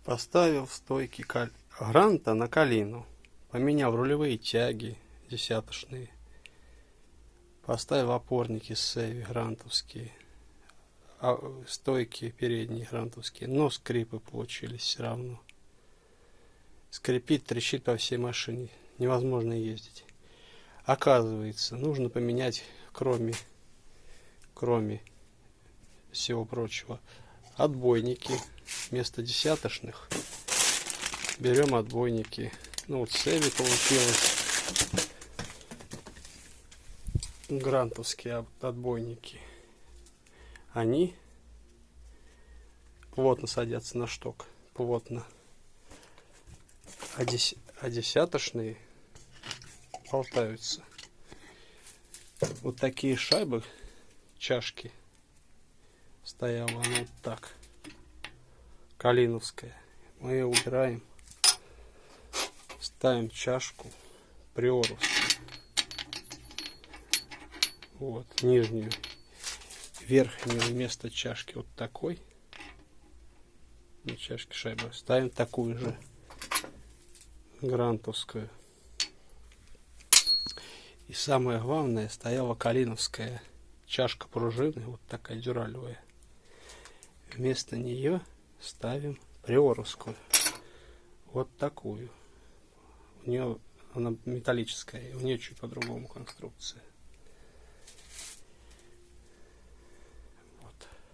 Поставил стойки гранта на калину. Поменял рулевые тяги десяточные. Поставил опорники Севи грантовские. Стойки передние грантовские. Но скрипы получились все равно. Скрипит, трещит по всей машине. Невозможно ездить. Оказывается, нужно поменять, кроме всего прочего, отбойники. Вместо десяточных берем отбойники. Ну вот Севи получилось. Грантовские отбойники. Они плотно садятся на шток. Плотно. А десяточные болтаются. Вот такие шайбы, чашки, стояла она вот так. Калиновская. Мы ее убираем. Ставим чашку приорус. Вот, нижнюю. Верхнюю вместо чашки вот такой. Не чашки, шайбы. Ставим такую же грантовскую. И самое главное, стояла калиновская чашка пружины, вот такая дюралевая. Вместо нее ставим приорусскую. Вот такую. У нее она металлическая, у нее чуть по-другому конструкция.